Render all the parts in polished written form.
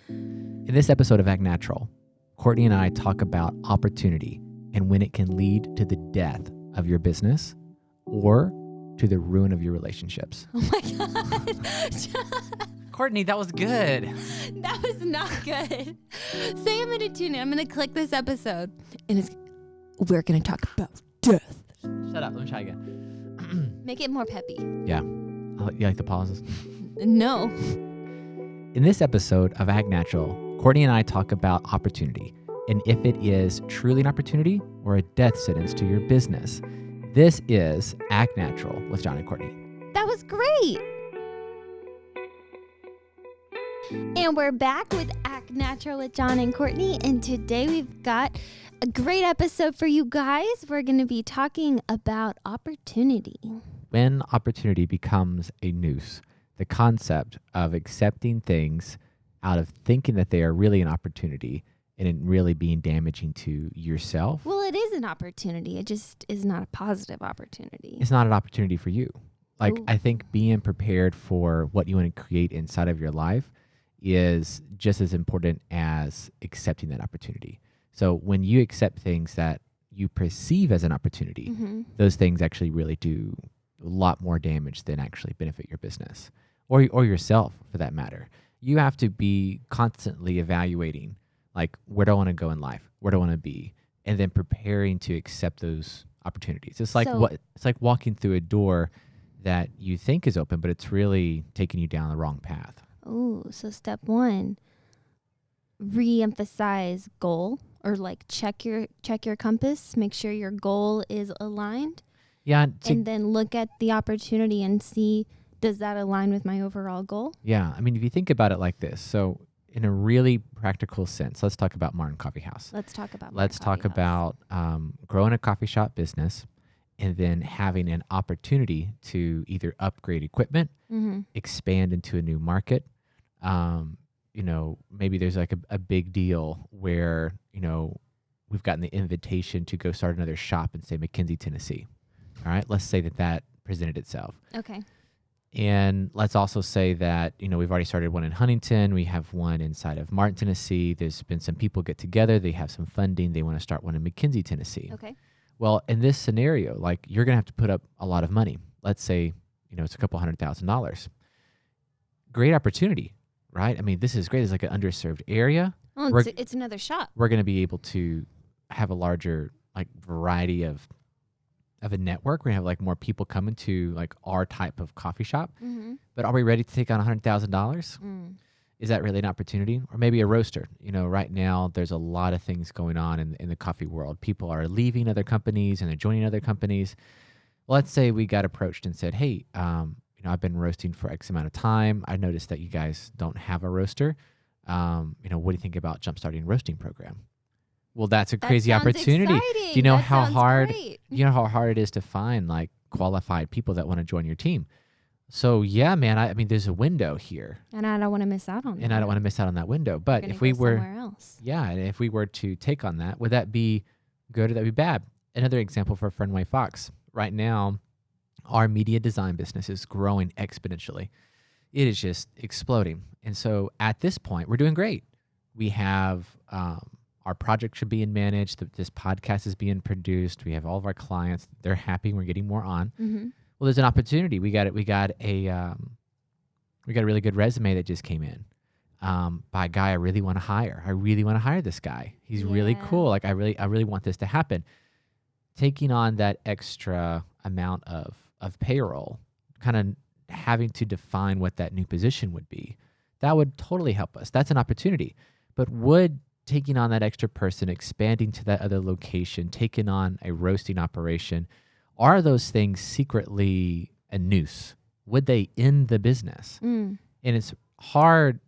In this episode of Act Natural, Courtney and I talk about opportunity and when it can lead to the death of your business or to the ruin of your relationships. Oh my God. Courtney, that was good. That was not good. Say I'm going to tune in. I'm going to click this episode and we're going to talk about death. Shut up. Let me try again. Make it more peppy. Yeah. You like the pauses? No. In this episode of Act Natural, Courtney and I talk about opportunity and if it is truly an opportunity or a death sentence to your business. This is Act Natural with John and Courtney. That was great. And we're back with Act Natural with John and Courtney. And today we've got a great episode for you guys. We're going to be talking about opportunity. When opportunity becomes a noose, the concept of accepting things out of thinking that they are really an opportunity and it really being damaging to yourself. Well, it is an opportunity. It just is not a positive opportunity. It's not an opportunity for you. Like, Ooh. I think being prepared for what you want to create inside of your life is just as important as accepting that opportunity. So when you accept things that you perceive as an opportunity, those things actually really do a lot more damage than actually benefit your business or yourself for that matter. You have to be constantly evaluating, like, where do I want to go in life? Where do I want to be? And then preparing to accept those opportunities. It's like it's like walking through a door that you think is open, but it's really taking you down the wrong path. Oh, so step one, re-emphasize goal, or like check your compass, make sure your goal is aligned. Yeah. And then look at the opportunity and see, does that align with my overall goal? Yeah. I mean, if you think about it like this, so in a really practical sense, let's talk about Martin Coffee House. Let's talk about growing a coffee shop business and then having an opportunity to either upgrade equipment, expand into a new market. Maybe there's like a big deal where, we've gotten the invitation to go start another shop in, say, McKinsey, Tennessee. All right. Let's say that presented itself. Okay. And let's also say that, we've already started one in Huntington. We have one inside of Martin, Tennessee. There's been some people get together. They have some funding. They want to start one in McKinsey, Tennessee. Okay. Well, in this scenario, like, you're going to have to put up a lot of money. Let's say, it's a couple $100,000. Great opportunity, right? I mean, this is great. It's like an underserved area. Oh, it's another shop. We're going to be able to have a larger variety of a network. We're going to have more people coming to our type of coffee shop. But are we ready to take on $100,000? Is that really an opportunity? Or maybe a roaster. Right now there's a lot of things going on in the coffee world. People are leaving other companies and they're joining other companies. Well, let's say we got approached and said, hey, I've been roasting for X amount of time. I noticed that you guys don't have a roaster. What do you think about jumpstarting a roasting program? Well, that's a crazy opportunity. Exciting. Do you know that how hard great. you know how hard it is to find qualified people that want to join your team? So yeah, man, I mean there's a window here. And I don't want to miss out on that. And I don't want to miss out on that window. But if we were somewhere else. Yeah, and if we were to take on that, would that be good or that be bad? Another example for Fernway Fox. Right now, our media design business is growing exponentially. It is just exploding. And so at this point, we're doing great. We have our projects are being managed. This podcast is being produced. We have all of our clients. They're happy. We're getting more on. Well, there's an opportunity. We got a really good resume that just came in by a guy I really want to hire. I really want to hire this guy. He's really cool. I really want this to happen. Taking on that extra amount of payroll, kind of having to define what that new position would be, that would totally help us. That's an opportunity. But would taking on that extra person, expanding to that other location, taking on a roasting operation, are those things secretly a noose? Would they end the business? And it's hard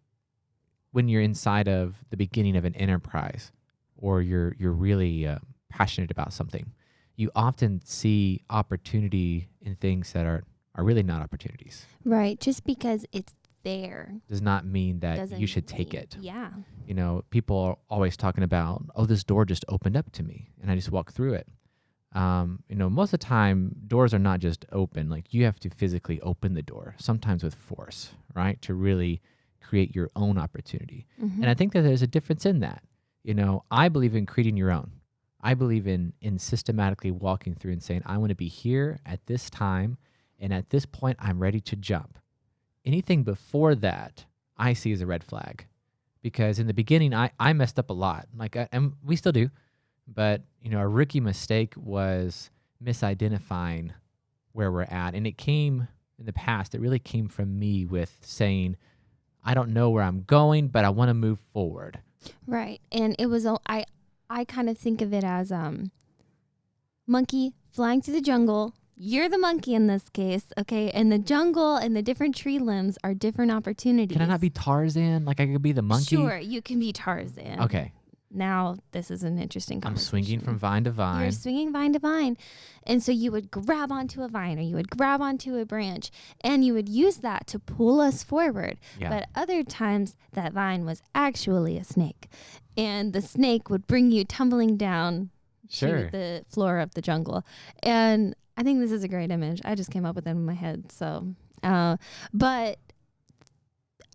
when you're inside of the beginning of an enterprise or you're really passionate about something. You often see opportunity in things that are really not opportunities. Right. Just because it's there does not mean that you should take it. Yeah. People are always talking about, oh, this door just opened up to me and I just walked through it. Most of the time doors are not just open. You have to physically open the door, sometimes with force, right? To really create your own opportunity. And I think that there's a difference in that. I believe in creating your own. I believe in systematically walking through and saying, I want to be here at this time, and at this point, I'm ready to jump. Anything before that, I see as a red flag, because in the beginning, I messed up a lot. And we still do, but a rookie mistake was misidentifying where we're at, and it came in the past. It really came from me with saying, I don't know where I'm going, but I want to move forward. Right, and it was I kind of think of it as monkey flying through the jungle. You're the monkey in this case, okay? And the jungle and the different tree limbs are different opportunities. Can I not be Tarzan? I could be the monkey? Sure, you can be Tarzan. Okay. Now, this is an interesting conversation. I'm swinging from vine to vine. You're swinging vine to vine. And so you would grab onto a vine, or you would grab onto a branch, and you would use that to pull us forward. Yeah. But other times, that vine was actually a snake. And the snake would bring you tumbling down to the floor of the jungle. And I think this is a great image. I just came up with it in my head. So, but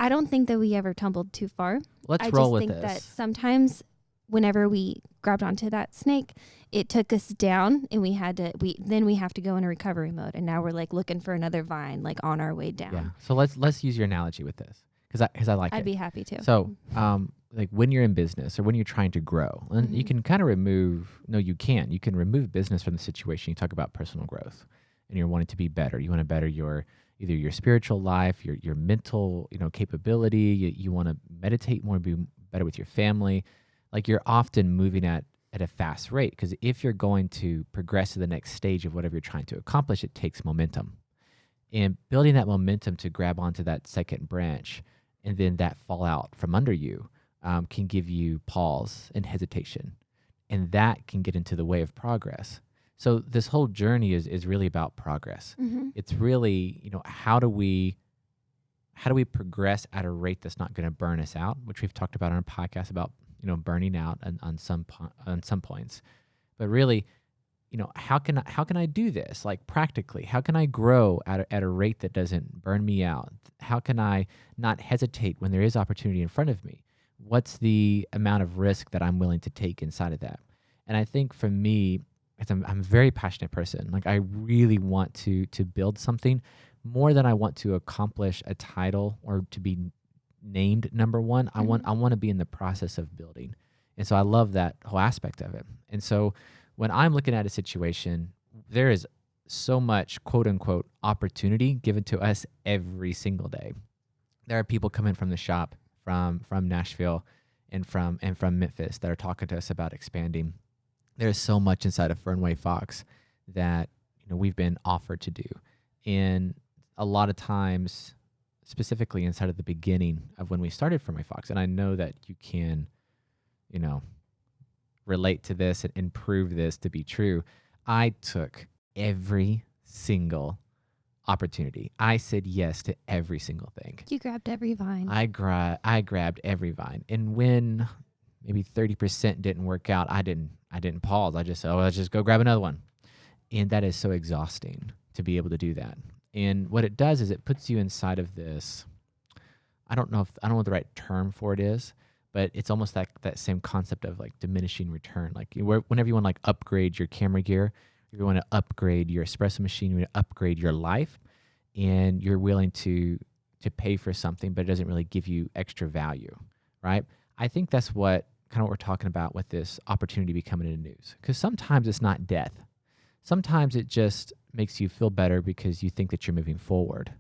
I don't think that we ever tumbled too far. Let's roll with this. I just think that sometimes whenever we grabbed onto that snake, it took us down, and we have to go in a recovery mode. And now we're looking for another vine, on our way down. Yeah. So let's use your analogy with this, because I like it. I'd be happy to. So, when you're in business or when you're trying to grow, and you can kind of remove business from the situation. You talk about personal growth, and you're wanting to be better. You want to better either your spiritual life, your mental, capability. You want to meditate more, be better with your family. You're often moving at a fast rate, because if you're going to progress to the next stage of whatever you're trying to accomplish, it takes momentum. And building that momentum to grab onto that second branch and then that fall out from under you can give you pause and hesitation. And that can get into the way of progress. So this whole journey is really about progress. It's really, how do we progress at a rate that's not going to burn us out, which we've talked about on our podcast about, burning out on some points. But really, how can I do this? Practically, how can I grow at a rate that doesn't burn me out? How can I not hesitate when there is opportunity in front of me? What's the amount of risk that I'm willing to take inside of that? And I think for me, I'm a very passionate person. I really want to build something more than I want to accomplish a title or to be named number one. I want to be in the process of building. And so I love that whole aspect of it. And so when I'm looking at a situation, there is so much quote unquote opportunity given to us every single day. There are people coming from the shop from Nashville and from Memphis that are talking to us about expanding. There's so much inside of Fernway Fox that we've been offered to do. And a lot of times, specifically inside of the beginning of when we started Fernway Fox, and I know that you can, relate to this and prove this to be true, I took every single opportunity. I said yes to every single thing. You grabbed every vine. I grabbed every vine. And when maybe 30% didn't work out, I didn't pause. I just said, let's just go grab another one. And that is so exhausting to be able to do that. And what it does is it puts you inside of this, I don't know what the right term for it is, but it's almost like that same concept of diminishing return. Whenever you want to upgrade your camera gear, if you want to upgrade your espresso machine, you want to upgrade your life, and you're willing to pay for something, but it doesn't really give you extra value, right? I think that's what we're talking about with this opportunity becoming in the news. Because sometimes it's not death. Sometimes it just makes you feel better because you think that you're moving forward. Do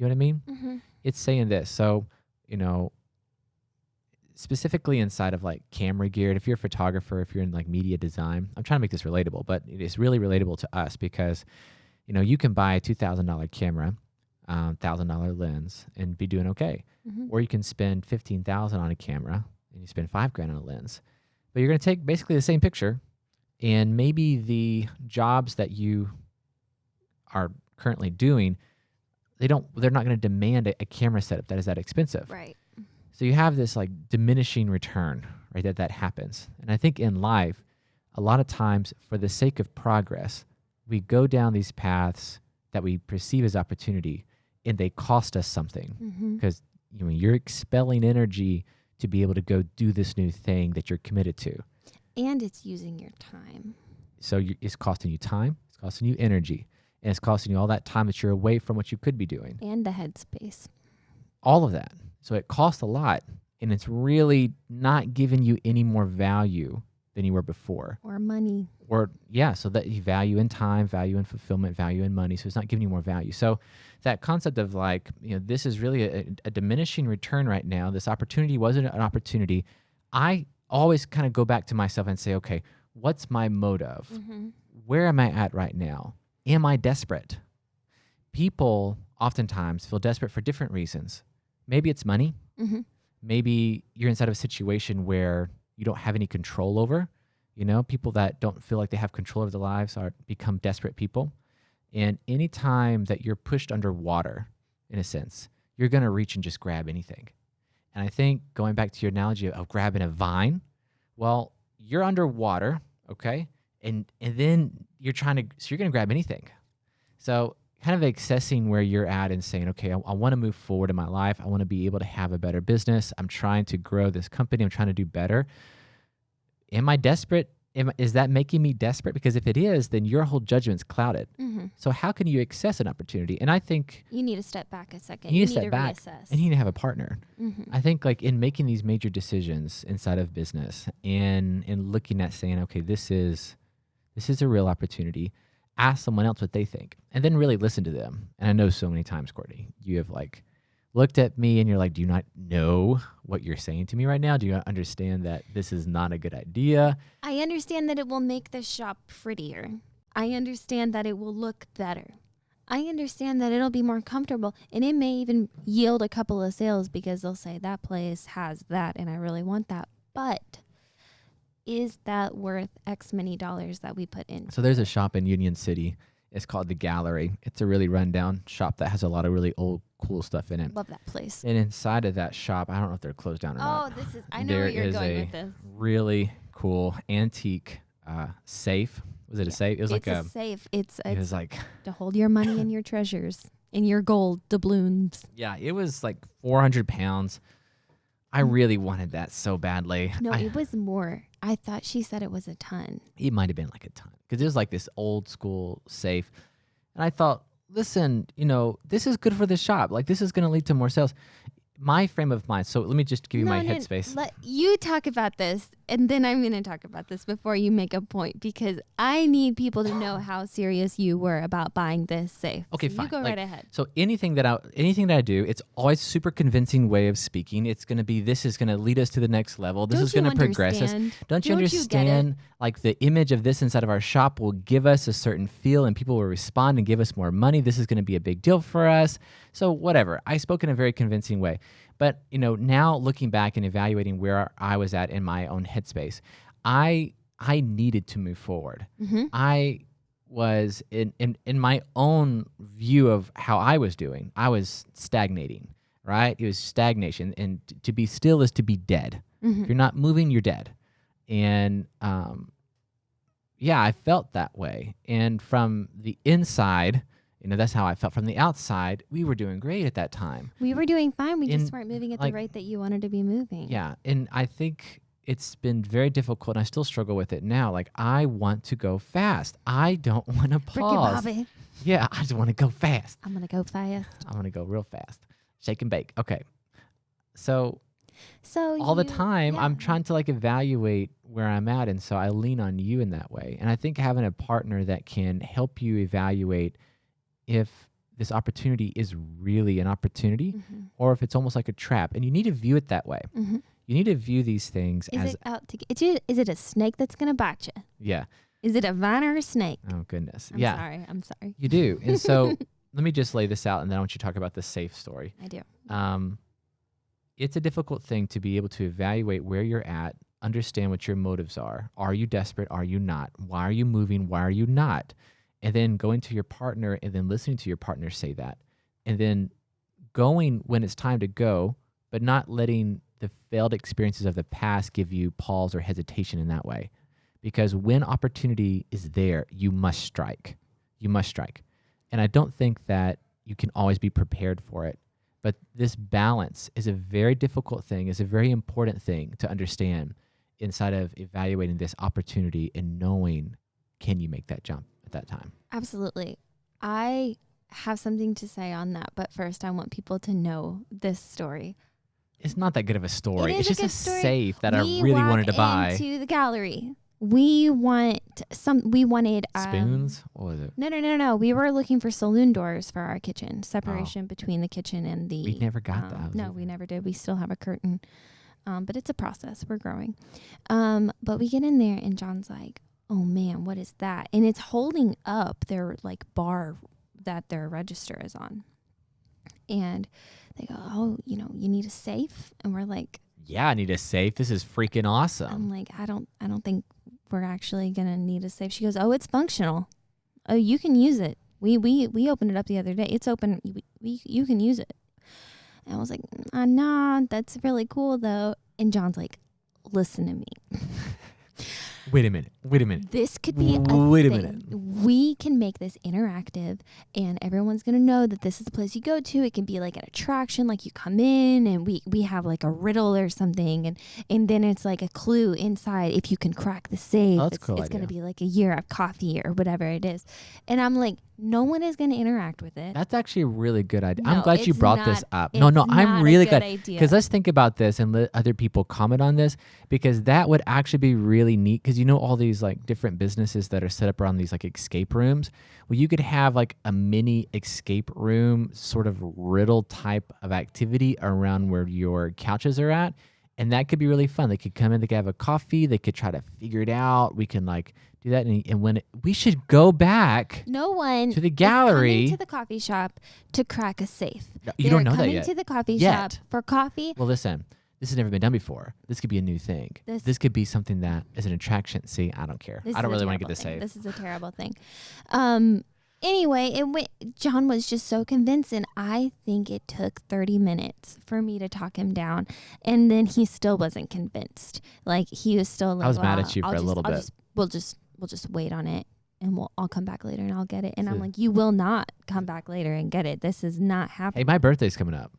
you know what I mean? Mm-hmm. It's saying this. So, specifically inside of camera gear, and if you're a photographer, if you're in media design, I'm trying to make this relatable, but it is really relatable to us because, you can buy a $2,000 camera, $1,000 lens and be doing okay. Mm-hmm. Or you can spend $15,000 on a camera and you spend $5,000 on a lens, but you're going to take basically the same picture, and maybe the jobs that you are currently doing, they're not going to demand a camera setup that is that expensive. Right. So you have this diminishing return, right? That happens. And I think in life, a lot of times for the sake of progress, we go down these paths that we perceive as opportunity, and they cost us something. Because you're expelling energy to be able to go do this new thing that you're committed to. And it's using your time. So it's costing you time, it's costing you energy, and it's costing you all that time that you're away from what you could be doing. And the headspace. All of that. So it costs a lot, and it's really not giving you any more value than you were before. Or money. So that you value in time, value in fulfillment, value in money. So it's not giving you more value. So that concept of like, this is really a diminishing return right now. This opportunity wasn't an opportunity. I always kind of go back to myself and say, okay, what's my motive? Mm-hmm. Where am I at right now? Am I desperate? People oftentimes feel desperate for different reasons. Maybe it's money. Mm-hmm. Maybe you're inside of a situation where you don't have any control over. People that don't feel like they have control over their lives become desperate people. And anytime that you're pushed underwater, in a sense, you're going to reach and just grab anything. And I think going back to your analogy of grabbing a vine, well, you're underwater, okay? And then you're going to grab anything. So kind of accessing where you're at and saying, okay, I want to move forward in my life. I want to be able to have a better business. I'm trying to grow this company. I'm trying to do better. Am I desperate? Is that making me desperate? Because if it is, then your whole judgment's clouded. Mm-hmm. So how can you access an opportunity? And I think you need to step back a second. You need to step back, reassess. and you need to have a partner. Mm-hmm. I think like in making these major decisions inside of business and looking at saying, okay, this is a real opportunity. Ask someone else what they think, and then really listen to them. And I know so many times, Courtney, you have like looked at me and you're like, do you not know what you're saying to me right now? Do you not understand that this is not a good idea? I understand that it will make the shop prettier. I understand that it will look better. I understand that it'll be more comfortable, and it may even yield a couple of sales because they'll say that place has that and I really want that. But is that worth X many dollars that we put in? So there's a shop in Union City. It's called The Gallery. It's a really rundown shop that has a lot of really old, cool stuff in it. Love that place. And inside of that shop, I don't know if they're closed down or not. I know where you're going with this. Really cool antique safe. Was it a safe? It was it's like a safe. It was like to hold your money and your treasures and your gold doubloons. Yeah, it was like 400 pounds. I really wanted that so badly. No, it was more. I thought she said it was a ton. It might have been like a ton because it was like this old school safe. And I thought, listen, this is good for the shop. Like this is going to lead to more sales. My frame of mind. So let me just give you my headspace. Let you talk about this, and then I'm going to talk about this before you make a point, because I need people to know how serious you were about buying this safe. Okay, so fine. You go right ahead. So anything that I do, it's always super convincing way of speaking. It's going to be, this is going to lead us to the next level. This is going to progress us. Don't you understand? Like the image of this inside of our shop will give us a certain feel, and people will respond and give us more money. This is going to be a big deal for us. So whatever. I spoke in a very convincing way. But, now looking back and evaluating where I was at in my own headspace, I needed to move forward. Mm-hmm. I was in my own view of how I was doing. I was stagnating, right? It was stagnation. And to be still is to be dead. Mm-hmm. If you're not moving, you're dead. And, I felt that way. And from the inside, that's how I felt. From the outside, we were doing great at that time. We were doing fine. We just weren't moving at the rate that you wanted to be moving. Yeah. And I think it's been very difficult, and I still struggle with it now. Like, I want to go fast. I don't want to pause. Bobby. Yeah, I just want to go fast. I'm going to go fast. I'm going to go real fast. Shake and bake. Okay. So all the time, I'm trying to evaluate where I'm at. And so I lean on you in that way. And I think having a partner that can help you evaluate if this opportunity is really an opportunity, mm-hmm. or if it's almost like a trap. And you need to view it that way. Mm-hmm. You need to view these things as... Is it a snake that's going to bite you? Yeah. Is it a vine or a snake? Oh, goodness. I'm sorry. You do. And so let me just lay this out, and then I want you to talk about the safe story. I do. It's a difficult thing to be able to evaluate where you're at, understand what your motives are. Are you desperate? Are you not? Why are you moving? Why are you not? And then going to your partner and then listening to your partner say that. And then going when it's time to go, but not letting the failed experiences of the past give you pause or hesitation in that way. Because when opportunity is there, you must strike. You must strike. And I don't think that you can always be prepared for it. But this balance is a very difficult thing, is a very important thing to understand inside of evaluating this opportunity and knowing, can you make that jump at that time? Absolutely. I have something to say on that, but first I want people to know this story. It's not that good of a story. It's just a story. safe that I really wanted to buy. Into the gallery. We wanted spoons. What was it? No. We were looking for saloon doors for our kitchen, separation between the kitchen and the. We never got that. No, we never did. We still have a curtain, but it's a process. We're growing. But we get in there and John's like, "Oh man, what is that?" And it's holding up their like bar that their register is on, and they go, "Oh, you need a safe," and we're like, "Yeah, I need a safe. This is freaking awesome." I'm like, I don't think we're actually gonna need a safe. She goes, "Oh, it's functional. Oh, you can use it. We opened it up the other day. It's open. You can use it." And I was like, "Nah, that's really cool though." And John's like, "Listen to me." Wait a minute. This could be a thing. We can make this interactive, and everyone's going to know that this is the place you go to. It can be like an attraction, like you come in, and we have like a riddle or something, and then it's like a clue inside. If you can crack the safe, that's cool. It's going to be like a year of coffee or whatever it is. And I'm like, no one is going to interact with it. That's actually a really good idea. No, I'm glad you brought this up. No, It's I'm not really a good glad. idea. Because let's think about this and let other people comment on this, because that would actually be really neat. Because all these like different businesses that are set up around these like escape rooms. Well, you could have like a mini escape room sort of riddle type of activity around where your couches are at. And that could be really fun. They could come in, they could have a coffee, they could try to figure it out. We can like do that. And when we should go back no one to the gallery, is coming to the coffee shop to crack a safe. You don't know that coming yet. to the coffee Yet. shop for coffee. Well, listen, this has never been done before. This could be a new thing. This could be something that is an attraction. See, I don't care. I don't really want to get this safe. This is a terrible thing. Anyway, John was just so convinced, and I think it took 30 minutes for me to talk him down, and then he still wasn't convinced. Like he was still like, I was mad at you for a little bit. We'll just wait on it, and I'll come back later and I'll get it. And I'm like, you will not come back later and get it. This is not happening. Hey, my birthday's coming up.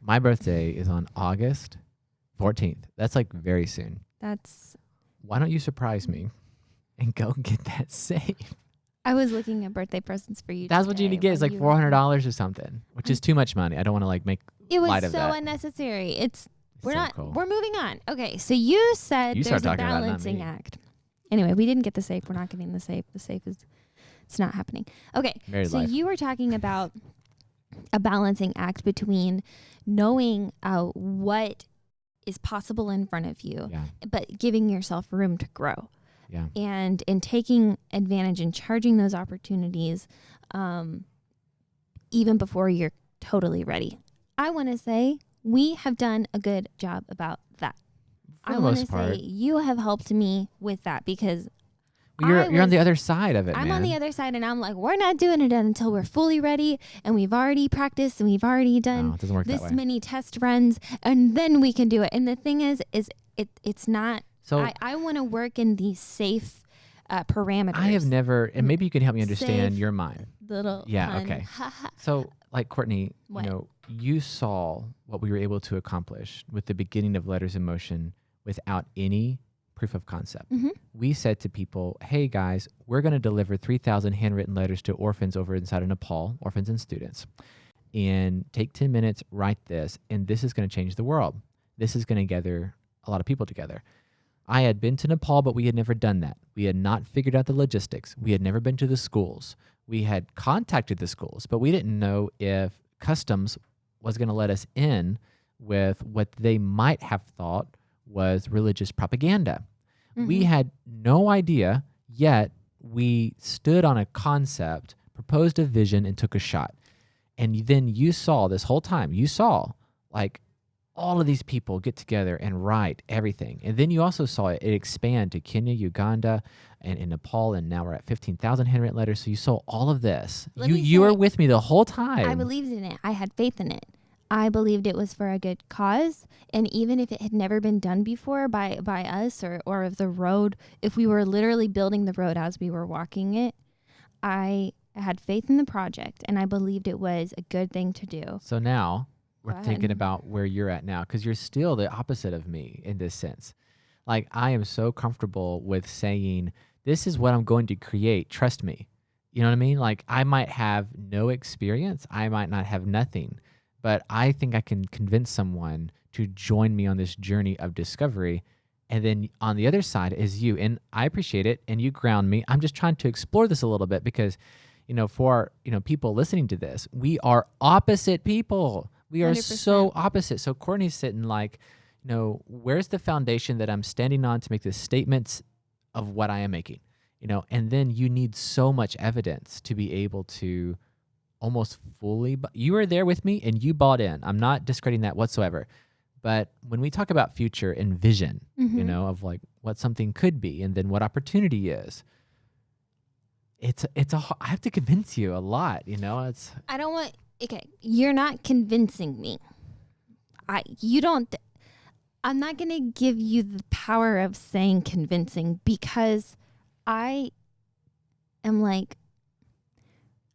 My birthday is on August 14th. That's like very soon. Why don't you surprise me and go get that safe? I was looking at birthday presents for you. That's what you need to get. It's like $400 or something, which is too much money. I don't want to like make light of that. It was so unnecessary. We're moving on. Okay, so you said there's a balancing act. Anyway, we didn't get the safe. We're not getting the safe. The safe it's not happening. Okay, you were talking about a balancing act between knowing what is possible in front of you, but giving yourself room to grow. Yeah. And taking advantage and charging those opportunities even before you're totally ready. I want to say we have done a good job about that. I want to say you have helped me with that because you're on the other side of it, I'm on the other side, and I'm like, we're not doing it until we're fully ready, and we've already practiced, and we've already done this many test runs, and then we can do it. And the thing is it's not... So I want to work in these safe parameters. I have never, and maybe you can help me understand your mind. Little pun. Okay. So like Courtney, what? You saw what we were able to accomplish with the beginning of Letters in Motion without any proof of concept. Mm-hmm. We said to people, hey guys, we're going to deliver 3,000 handwritten letters to orphans over inside of Nepal, orphans and students, and take 10 minutes, write this, and this is going to change the world. This is going to gather a lot of people together. I had been to Nepal, but we had never done that. We had not figured out the logistics. We had never been to the schools. We had contacted the schools, but we didn't know if customs was going to let us in with what they might have thought was religious propaganda. Mm-hmm. We had no idea, yet we stood on a concept, proposed a vision, and took a shot. And then you saw this whole time, like all of these people get together and write everything. And then you also saw it expand to Kenya, Uganda, and in Nepal, and now we're at 15,000 handwritten letters. So you saw all of this. You were with me the whole time. I believed in it. I had faith in it. I believed it was for a good cause. And even if it had never been done before by us or if the road, if we were literally building the road as we were walking it, I I had faith in the project, and I believed it was a good thing to do. So now we're thinking about where you're at now, because you're still the opposite of me in this sense. Like, I am so comfortable with saying, this is what I'm going to create. Trust me. You know what I mean? Like, I might have no experience. I might not have nothing, but I think I can convince someone to join me on this journey of discovery. And then on the other side is you. And I appreciate it. And you ground me. I'm just trying to explore this a little bit because, for, people listening to this, we are opposite people. We are 100%. So opposite. So Courtney's sitting like, where's the foundation that I'm standing on to make the statements of what I am making? And then you need so much evidence to be able to almost fully, you were there with me and you bought in. I'm not discrediting that whatsoever. But when we talk about future and vision, of like what something could be and then what opportunity is, I have to convince you a lot, you're not convincing me. I'm not going to give you the power of saying convincing, because I am like,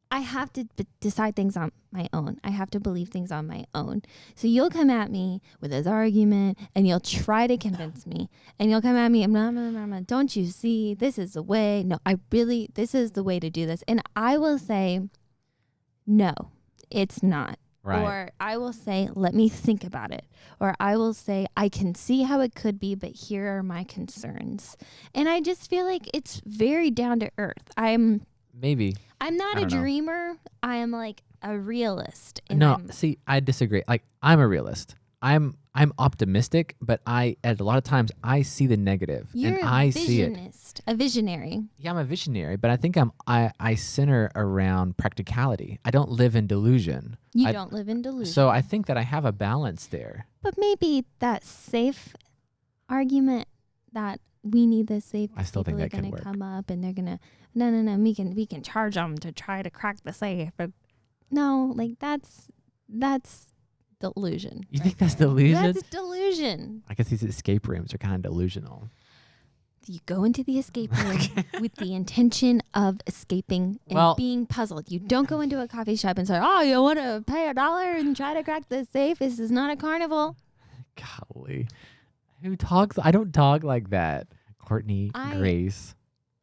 I have to decide things on my own. I have to believe things on my own. So you'll come at me with this argument and you'll try to convince me, and you'll come at me and blah, blah, blah, blah, don't you see, this is the way. No, this is the way to do this. And I will say, no, it's not. Right. Or I will say, let me think about it. Or I will say, I can see how it could be, but here are my concerns. And I just feel like it's very down to earth. I'm not a dreamer. I am like a realist. See, I disagree. Like, I'm a realist. I'm optimistic, but at a lot of times I see the negative. You're and I see it. A visionary. Yeah, I'm a visionary, but I think I center around practicality. I don't live in delusion. You don't live in delusion. So I think that I have a balance there. But maybe that safe argument that we need the safe. I still think that can work. People are going to come up and they're going to, no, we can charge them to try to crack the safe. But no, like that's delusion. You think that's delusion? That's delusion. I guess these escape rooms are kind of delusional. You go into the escape room with the intention of escaping and being puzzled. You don't go into a coffee shop and say, oh, you want to pay $1 and try to crack the safe? This is not a carnival. Golly. Who talks? I don't talk like that. Courtney, Grace,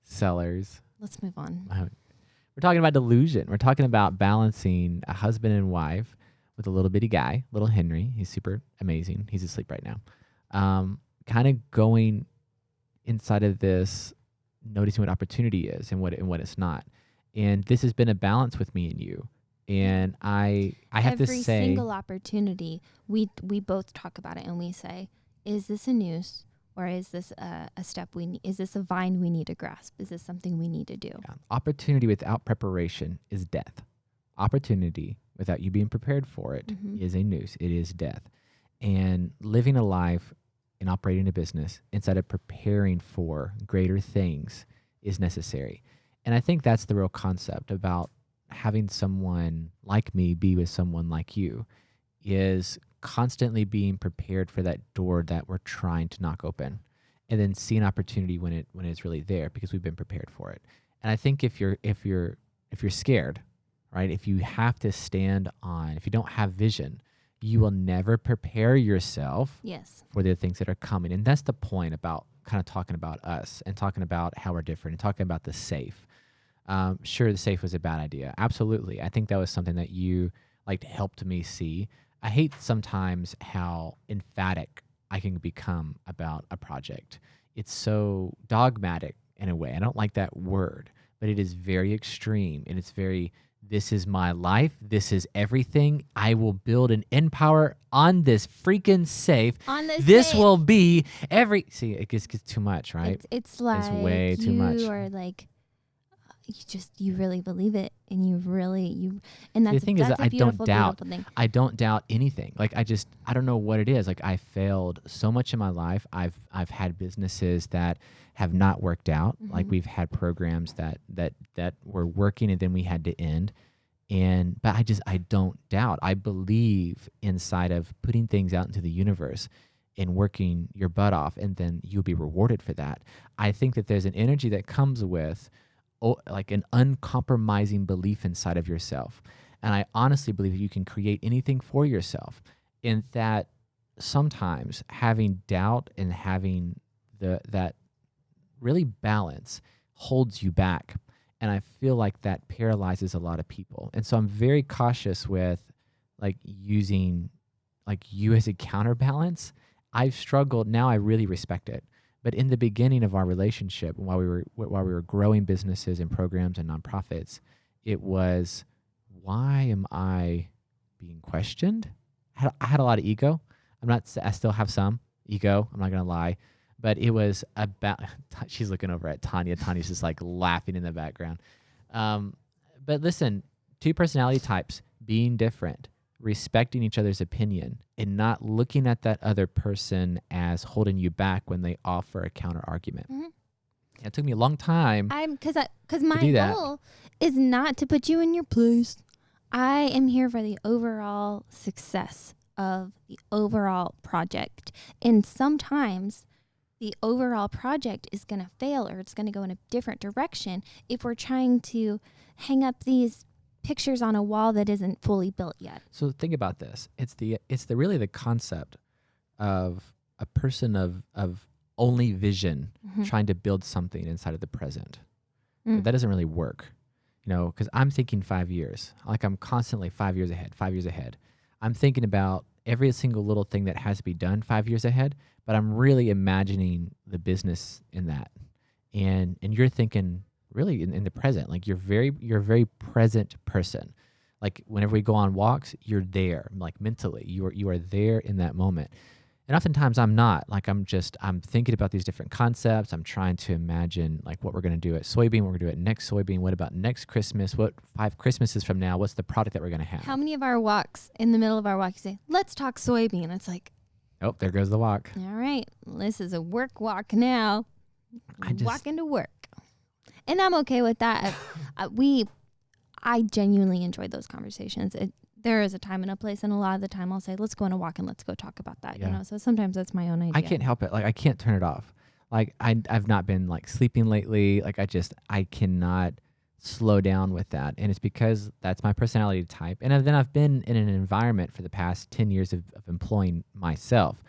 Sellers. Let's move on. We're talking about delusion. We're talking about balancing a husband and wife with a little bitty guy, little Henry. He's super amazing. He's asleep right now. Kind of going inside of this, noticing what opportunity is and what it's not. And this has been a balance with me and you. And I have to say, every single opportunity, we both talk about it and we say, is this a noose, or is this a step is this a vine we need to grasp? Is this something we need to do? Yeah. Opportunity without preparation is death. Opportunity without you being prepared for it is a noose. It is death. And living a life and operating a business instead of preparing for greater things is necessary. And I think that's the real concept about having someone like me be with someone like you, is constantly being prepared for that door that we're trying to knock open, and then see an opportunity when it's really there because we've been prepared for it. And I think if you're scared, right? If you have to stand on, if you don't have vision, you will never prepare yourself for the things that are coming. And that's the point about kind of talking about us and talking about how we're different and talking about the safe. Sure, the safe was a bad idea. Absolutely. I think that was something that you helped me see. I hate sometimes how emphatic I can become about a project. It's so dogmatic in a way. I don't like that word, but it is very extreme, and it's very, this is my life. This is everything. I will build an empire on this freaking safe. This will be see, it gets too much, right? It's like, it's way too much. You are like, you really believe it, and and that's the thing that's is that a beautiful, beautiful thing. I don't doubt anything. I don't know what it is. I failed so much in my life. I've had businesses that have not worked out. We've had programs that were working and then we had to end. But I don't doubt. I believe inside of putting things out into the universe and working your butt off, and then you'll be rewarded for that. I think that there's an energy that comes with like an uncompromising belief inside of yourself. And I honestly believe that you can create anything for yourself, in that sometimes having doubt and having that really balance holds you back. And I feel like that paralyzes a lot of people. And so I'm very cautious with like using like you as a counterbalance. I've struggled. Now I really respect it. But in the beginning of our relationship, while we were growing businesses and programs and nonprofits, it was, why am I being questioned? I had a lot of ego. I still have some ego. I'm not going to lie. But it was about, she's looking over at Tanya. Tanya's just like laughing in the background. But listen, two personality types being different, respecting each other's opinion, and not looking at that other person as holding you back when they offer a counter argument. Mm-hmm. It took me a long time. Because my goal is not to put you in your place. I am here for the overall success of the overall project. And sometimes the overall project is going to fail, or it's going to go in a different direction if we're trying to hang up these pictures on a wall that isn't fully built yet. So think about this. It's really the concept of a person of only vision trying to build something inside of the present. That doesn't really work, because I'm thinking 5 years. Like I'm constantly 5 years ahead. I'm thinking about every single little thing that has to be done 5 years ahead, but I'm really imagining the business in that. And you're thinking really in the present. Like you're a very present person. Like whenever we go on walks, you're there, like mentally. You are there in that moment. And oftentimes I'm not. Like I'm thinking about these different concepts. I'm trying to imagine like what we're going to do at soybean, what we're going to do at next soybean, what about next Christmas, what 5 Christmases from now, what's the product that we're going to have. How many of our walks, in the middle of our walk, you say, let's talk soybean? It's like, oh, there goes the walk. All right, this is a work walk now. Walking to work. And I'm okay with that. I genuinely enjoyed those conversations. There is a time and a place, and a lot of the time I'll say, let's go on a walk and let's go talk about that. Yeah. So sometimes that's my own idea. I can't help it. Like I can't turn it off. Like I've not been like sleeping lately. Like I cannot slow down with that. And it's because that's my personality type. And then I've been in an environment for the past 10 years of employing myself,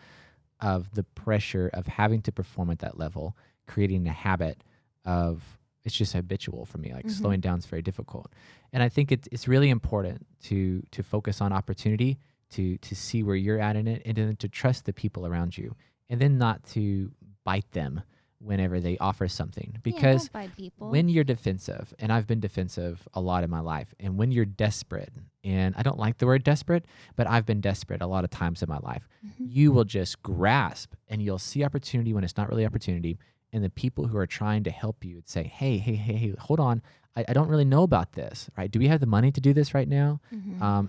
of the pressure of having to perform at that level, creating a habit of, it's just habitual for me. Like slowing down is very difficult. And I think it's really important to focus on opportunity, to see where you're at in it, and then to trust the people around you, and then not to bite them whenever they offer something. Because don't bite people. When you're defensive, and I've been defensive a lot in my life, and when you're desperate, and I don't like the word desperate, but I've been desperate a lot of times in my life, you will just grasp and you'll see opportunity when it's not really opportunity. And the people who are trying to help you would say, hey, hold on. I don't really know about this, right? Do we have the money to do this right now?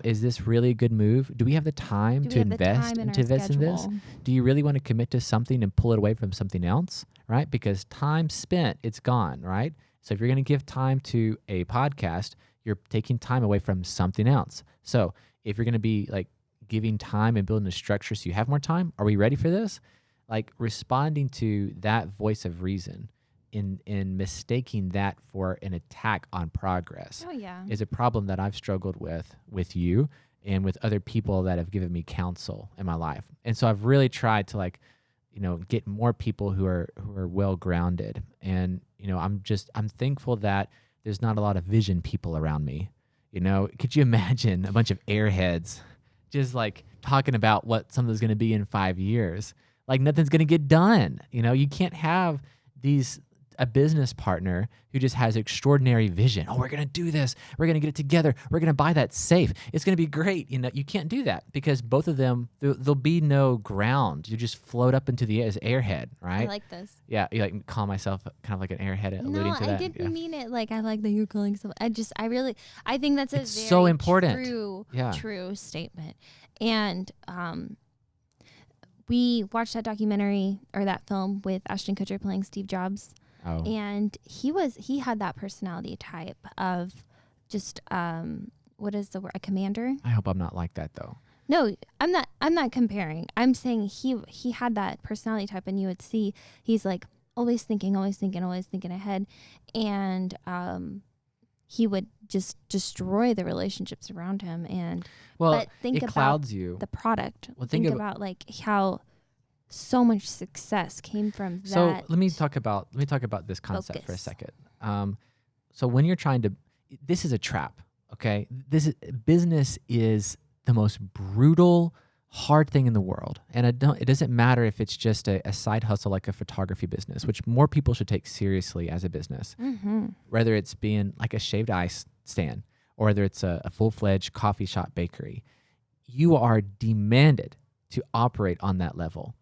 Is this really a good move? Do we have the time to invest in this? Do you really want to commit to something and pull it away from something else, right? Because time spent, it's gone, right? So if you're going to give time to a podcast, you're taking time away from something else. So if you're going to be like giving time and building a structure so you have more time, are we ready for this? Like responding to that voice of reason in mistaking that for an attack on progress is a problem that I've struggled with you and with other people that have given me counsel in my life. And so I've really tried to get more people who are well grounded. And, I'm thankful that there's not a lot of vision people around me. Could you imagine a bunch of airheads just like talking about what something's going to be in 5 years? Like nothing's going to get done. You can't have a business partner who just has extraordinary vision. Oh, we're going to do this. We're going to get it together. We're going to buy that safe. It's going to be great. You can't do that because both of them, there'll be no ground. You just float up into the air as airhead, right? I like this. Yeah. You like call myself kind of like an airhead alluding to that. No, I didn't mean it like I like that you're calling something. I think that's it's so important. True statement. And, we watched that documentary or that film with Ashton Kutcher playing Steve Jobs. Oh. And he had that personality type of just, what is the word? A commander? I hope I'm not like that though. No, I'm not comparing. I'm saying he had that personality type and you would see he's like, always thinking ahead. And he would just destroy the relationships around him. And but think it clouds you. The product. Well, think about like how so much success came from that. So let me talk about this concept for a second. So when you're trying to, this is a trap. Okay, business is the most brutal, hard thing in the world, and it doesn't matter if it's just a side hustle like a photography business, which more people should take seriously as a business. Mm-hmm. Whether it's being like a shaved ice stand or whether it's a full-fledged coffee shop bakery, you are demanded to operate on that level,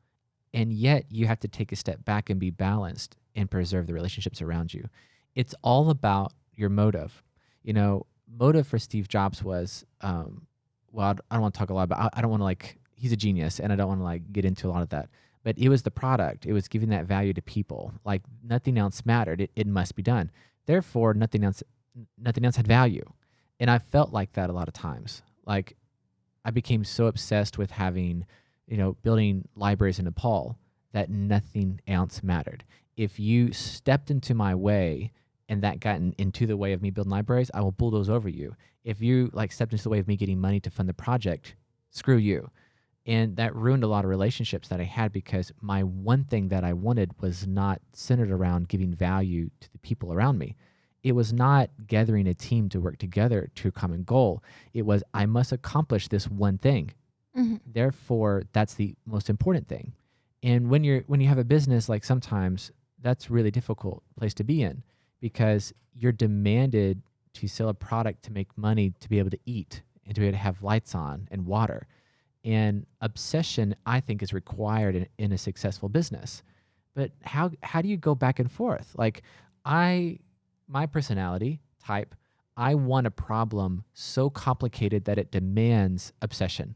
and yet you have to take a step back and be balanced and preserve the relationships around you. It's all about your motive. You know, motive for Steve Jobs was, well, I don't want to talk a lot about, I don't want to he's a genius and I don't want to get into a lot of that, but it was the product. It was giving that value to people. Like nothing else mattered. It must be done. Therefore, nothing else had value. And I felt like that a lot of times. Like I became so obsessed with having, building libraries in Nepal that nothing else mattered. If you stepped into my way and that got into the way of me building libraries, I will bulldoze over you. If you stepped into the way of me getting money to fund the project, screw you. And that ruined a lot of relationships that I had because my one thing that I wanted was not centered around giving value to the people around me. It was not gathering a team to work together to a common goal. It was, I must accomplish this one thing. Mm-hmm. Therefore, that's the most important thing. And when you have a business, sometimes that's a really difficult place to be in, because you're demanded to sell a product to make money, to be able to eat and to be able to have lights on and water. And obsession, I think, is required in a successful business. But how do you go back and forth? My personality type, I want a problem so complicated that it demands obsession.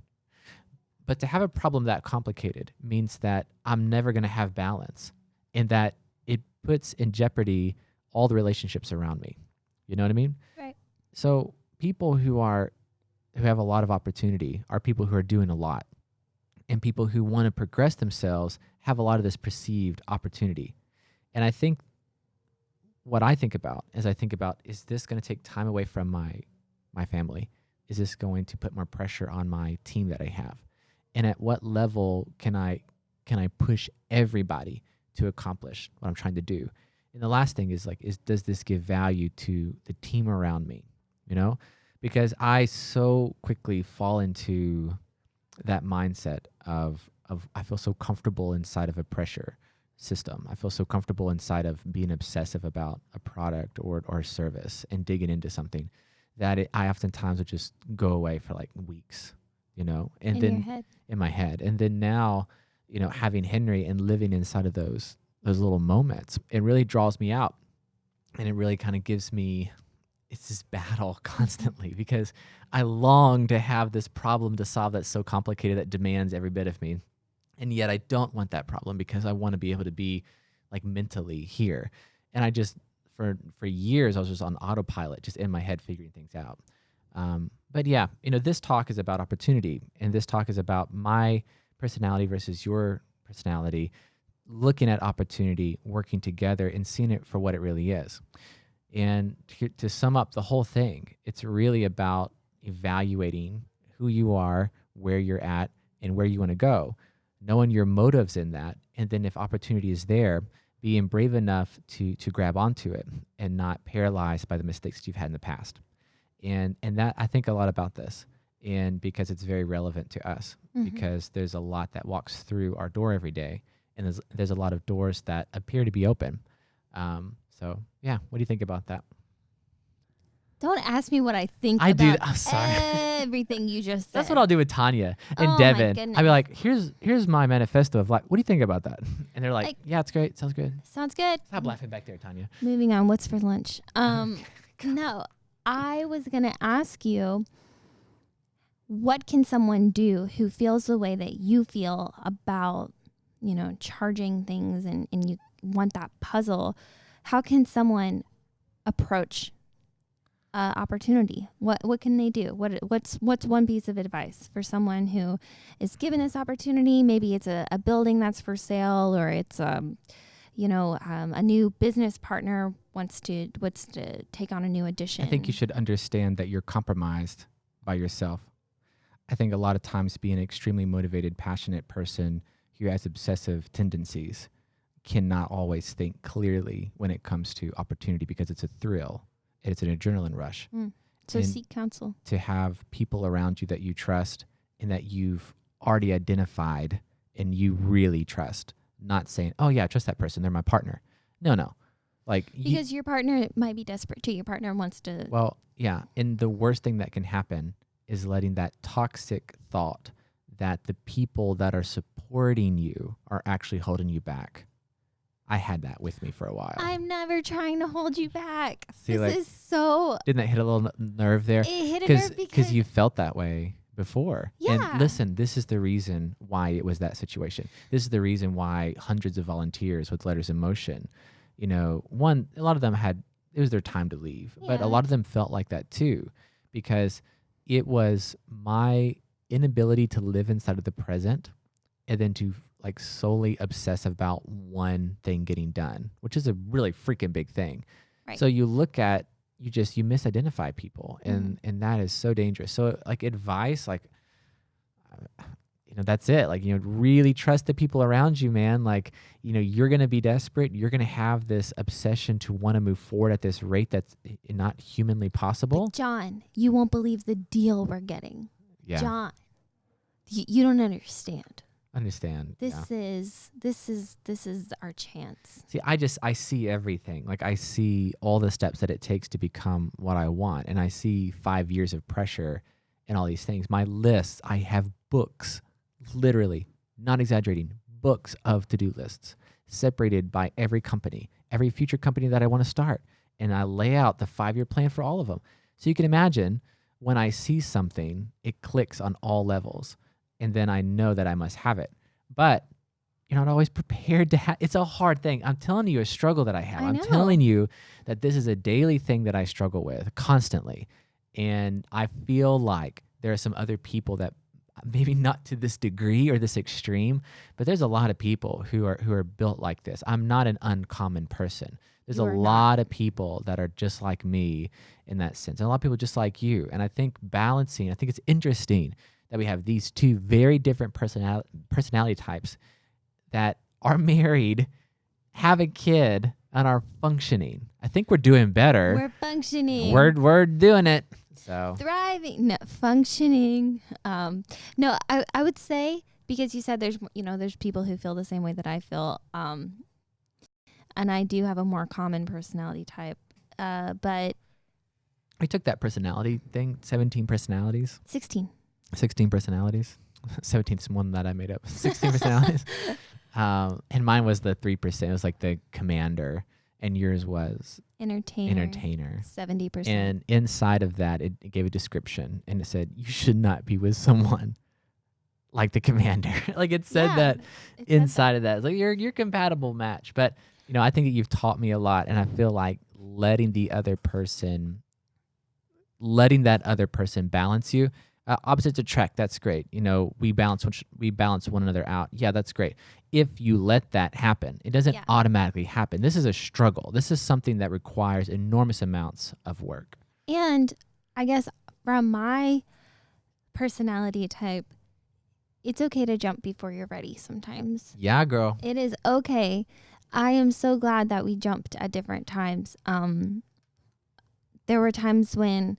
But to have a problem that complicated means that I'm never going to have balance, and that it puts in jeopardy all the relationships around me. You know what I mean? Right. So people who have a lot of opportunity are people who are doing a lot, and people who want to progress themselves have a lot of this perceived opportunity. And I think what I think about is this going to take time away from my family? Is this going to put more pressure on my team that I have? And at what level can I push everybody to accomplish what I'm trying to do? And the last thing is does this give value to the team around me? Because I so quickly fall into that mindset of I feel so comfortable inside of a pressure system. I feel so comfortable inside of being obsessive about a product or a service and digging into something that I oftentimes would just go away for weeks, and in then your head. In my head. And then now, having Henry and living inside of those little moments, it really draws me out, and it really kind of gives me, it's this battle constantly, because I long to have this problem to solve that's so complicated that demands every bit of me. And yet I don't want that problem because I want to be able to be mentally here. And I just, for years, I was just on autopilot, just in my head figuring things out. But yeah, this talk is about opportunity, and this talk is about my personality versus your personality, looking at opportunity, working together, and seeing it for what it really is. And to sum up the whole thing, it's really about evaluating who you are, where you're at, and where you want to go, knowing your motives in that, and then if opportunity is there, being brave enough to grab onto it and not paralyzed by the mistakes that you've had in the past. And that, I think a lot about this, and because it's very relevant to us, because there's a lot that walks through our door every day, and there's a lot of doors that appear to be open. So yeah, what do you think about that? Don't ask me what I think I about do. I'm sorry. Everything you just said. That's what I'll do with Tanya and Oh, Devin. my goodness. I'll be like, here's my manifesto of what do you think about that? And they're like, yeah, it's great. Sounds good. Sounds good. Stop laughing back there, Tanya. Moving on. What's for lunch? No, I was going to ask you, what can someone do who feels the way that you feel about, charging things and you want that puzzle? How can someone approach opportunity? What can they do? What's one piece of advice for someone who is given this opportunity? Maybe it's a building that's for sale, or it's a new business partner wants to take on a new addition. I think you should understand that you're compromised by yourself. I think a lot of times being an extremely motivated, passionate person who has obsessive tendencies cannot always think clearly when it comes to opportunity because it's a thrill. It's an adrenaline rush. So seek counsel. To have people around you that you trust and that you've already identified and you really trust. Not saying, oh yeah, I trust that person, they're my partner. No. Because your partner might be desperate too. Your partner wants to. Well, yeah. And the worst thing that can happen is letting that toxic thought that the people that are supporting you are actually holding you back. I had that with me for a while. I'm never trying to hold you back. See, this is so. Didn't that hit a little nerve there? It hit a nerve because you felt that way before. Yeah. And listen, this is the reason why it was that situation. This is the reason why hundreds of volunteers with Letters in Motion, a lot of them it was their time to leave, but a lot of them felt like that too, because it was my inability to live inside of the present and then to solely obsess about one thing getting done, which is a really freaking big thing. Right. So you look at, you misidentify people and that is so dangerous. So advice, that's it. Really trust the people around you, man. You're going to be desperate. You're going to have this obsession to want to move forward at this rate that's not humanly possible. But John, you won't believe the deal we're getting. Yeah. John, you don't understand. This is our chance. See, I see everything. I see all the steps that it takes to become what I want. And I see 5 years of pressure and all these things. My lists, I have books, literally, not exaggerating, books of to-do lists separated by every company, every future company that I want to start. And I lay out the 5-year plan for all of them. So you can imagine when I see something, it clicks on all levels. And then I know that I must have it. But you're not always prepared to have. It's a hard thing. I'm telling you a struggle that I have. I'm telling you that this is a daily thing that I struggle with constantly. And I feel like there are some other people that maybe not to this degree or this extreme, but there's a lot of people who are built like this. I'm not an uncommon person. There's a lot of people that are just like me in that sense. And a lot of people just like you. And I think I think it's interesting that we have these two very different personality types that are married, have a kid, and are functioning. I think we're doing better. We're functioning. We're doing it. So thriving, no, functioning. No, I would say, because you said there's people who feel the same way that I feel. And I do have a more common personality type. But we took that personality thing, 17 personalities. 16 personalities. 17 is one that I made up. 16 personalities. And mine was the 3%. It was the commander. And yours was entertainer. 70%. And inside of that, it gave a description. And it said, you should not be with someone like the commander. It said that inside of that. It's you're compatible match. But, I think that you've taught me a lot. And I feel like letting that other person balance you. Opposites attract. That's great. We balance one another out. Yeah, that's great. If you let that happen, it doesn't automatically happen. This is a struggle. This is something that requires enormous amounts of work. And I guess from my personality type, it's okay to jump before you're ready sometimes. Yeah, girl. It is okay. I am so glad that we jumped at different times. There were times when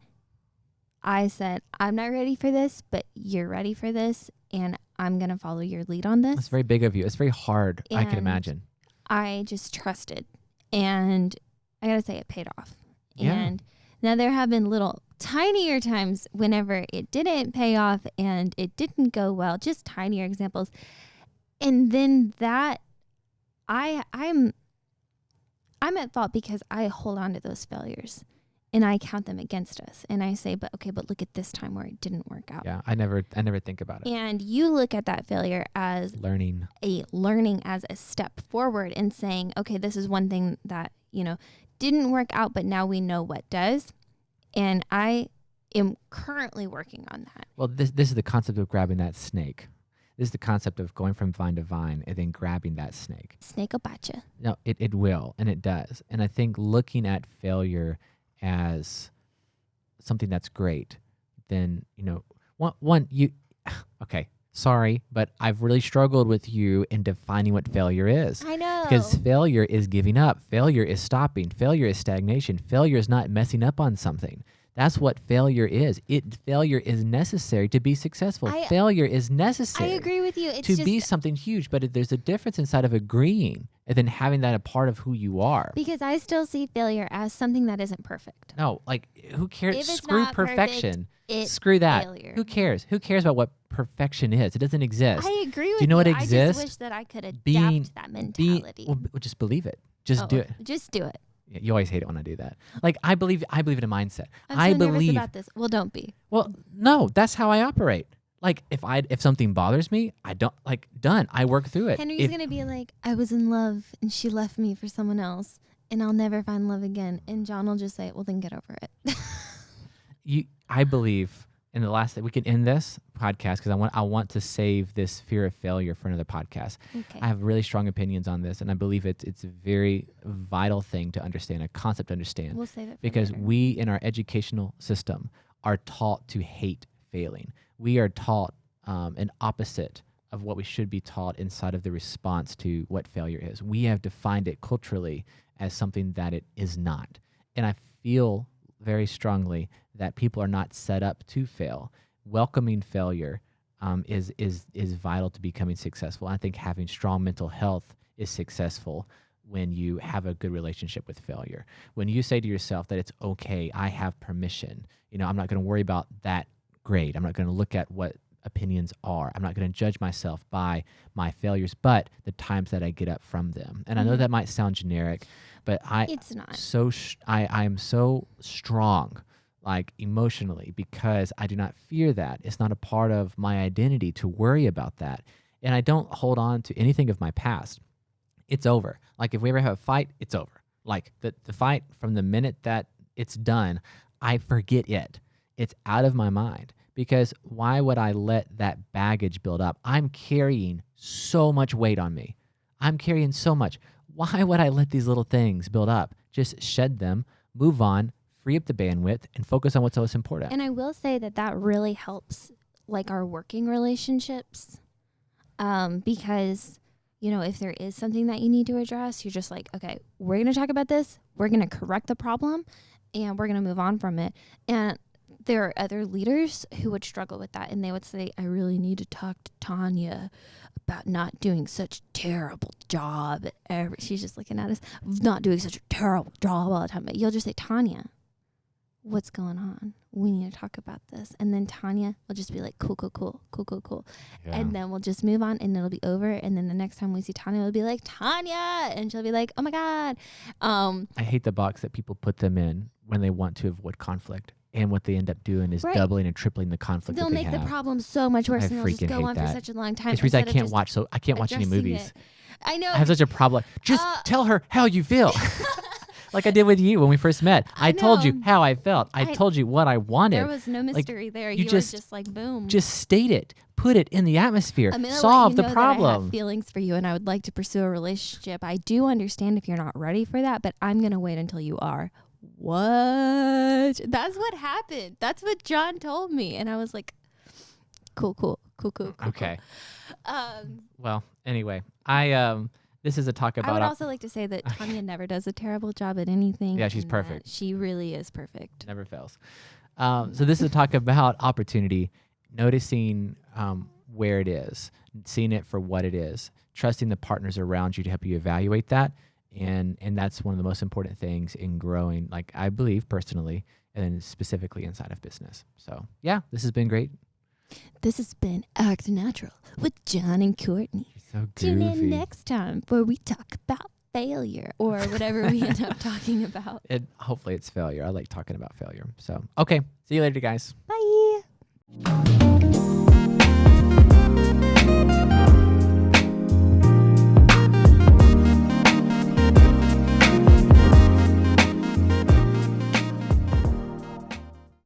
I said, I'm not ready for this, but you're ready for this, and I'm going to follow your lead on this. It's very big of you. It's very hard, I can imagine. I just trusted, and I got to say it paid off. Yeah. And now there have been little tinier times whenever it didn't pay off and it didn't go well, just tinier examples. And then that I'm at fault because I hold on to those failures. And I count them against us. And I say, but look at this time where it didn't work out. Yeah, I never think about it. And you look at that failure as learning as a step forward and saying, okay, this is one thing that, didn't work out, but now we know what does. And I am currently working on that. Well, this is the concept of grabbing that snake. This is the concept of going from vine to vine and then grabbing that snake. Snake will bite you. No, it will, and it does. And I think looking at failure as something that's great, then, okay, sorry, but I've really struggled with you in defining what failure is. I know. Because failure is giving up. Failure is stopping. Failure is stagnation. Failure is not messing up on something. That's what failure is. Failure is necessary to be successful. Failure is necessary. I agree with you. It's to be something huge, but there's a difference inside of agreeing and then having that a part of who you are. Because I still see failure as something that isn't perfect. No, like who cares? If it's Screw not perfection. Perfect, Screw that. Failure. Who cares? Who cares about what perfection is? It doesn't exist. I agree with you. Do you know what exists? I just wish that I could adapt that mentality. Well, just believe it. Just do it. Just do it. Yeah, you always hate it when I do that. Like I believe in a mindset. I'm so nervous about this. Well, don't be. Well, no, that's how I operate. Like if something bothers me, I don't done. I work through it. Henry's gonna be like, I was in love and she left me for someone else, and I'll never find love again. And John will just say, well, then get over it. I believe in the last that we can end this podcast because I want to save this fear of failure for another podcast. Okay. I have really strong opinions on this, and I believe it's a very vital thing to understand, a concept to understand. We'll save it for because later. we in our educational system are taught to hate failing. We are taught an opposite of what we should be taught inside of the response to what failure is. We have defined it culturally as something that it is not, and I feel very strongly that people are not set up to fail. Welcoming failure is vital to becoming successful. I think having strong mental health is successful when you have a good relationship with failure. When you say to yourself that it's okay, I have permission. I'm not going to worry about that grade. I'm not going to look at what opinions are. I'm not going to judge myself by my failures, but the times that I get up from them. And I know that might sound generic, but it's not. I am so strong, like emotionally, because I do not fear that. It's not a part of my identity to worry about that. And I don't hold on to anything of my past. It's over. Like if we ever have a fight, it's over. Like the fight, from the minute that it's done, I forget it. It's out of my mind. Because why would I let that baggage build up? I'm carrying so much weight on me. I'm carrying so much. Why would I let these little things build up? Just shed them, move on, free up the bandwidth, and focus on what's most important. And I will say that really helps, like our working relationships, because if there is something that you need to address, you're just like, okay, we're going to talk about this. We're going to correct the problem, and we're going to move on from it. And there are other leaders who would struggle with that, and they would say, I really need to talk to Tanya about not doing such a terrible job. She's just looking at us, not doing such a terrible job all the time. But you'll just say, Tanya, what's going on? We need to talk about this. And then Tanya will just be like, cool. Yeah. And then we'll just move on, and it'll be over. And then the next time we see Tanya, we'll be like, Tanya. And she'll be like, oh my God. I hate the box that people put them in when they want to avoid conflict. And what they end up doing is doubling and tripling the conflict. They'll make the problem so much worse, and they'll just go on for such a long time. It's the reason I can't watch any movies. I know. I have such a problem. Just tell her how you feel. Like I did with you when we first met. I told you how I felt. I told you what I wanted. There was no mystery there. You were just like, boom. Just state it. Put it in the atmosphere. Solve the problem. I have feelings for you, and I would like to pursue a relationship. I do understand if you're not ready for that, but I'm going to wait until you are. What? That's what happened. That's what John told me. And I was like, cool. Okay. Well, anyway, this is a talk about... I would also like to say that Tanya never does a terrible job at anything. Yeah, she's perfect. She really is perfect. Never fails. So this is a talk about opportunity, noticing where it is, seeing it for what it is, trusting the partners around you to help you evaluate that. And that's one of the most important things in growing, like I believe personally, and then specifically inside of business. So yeah, this has been great. This has been Act Natural with John and Courtney. So tune in next time where we talk about failure or whatever we end up talking about. Hopefully it's failure. I like talking about failure. So, okay. See you later, guys. Bye.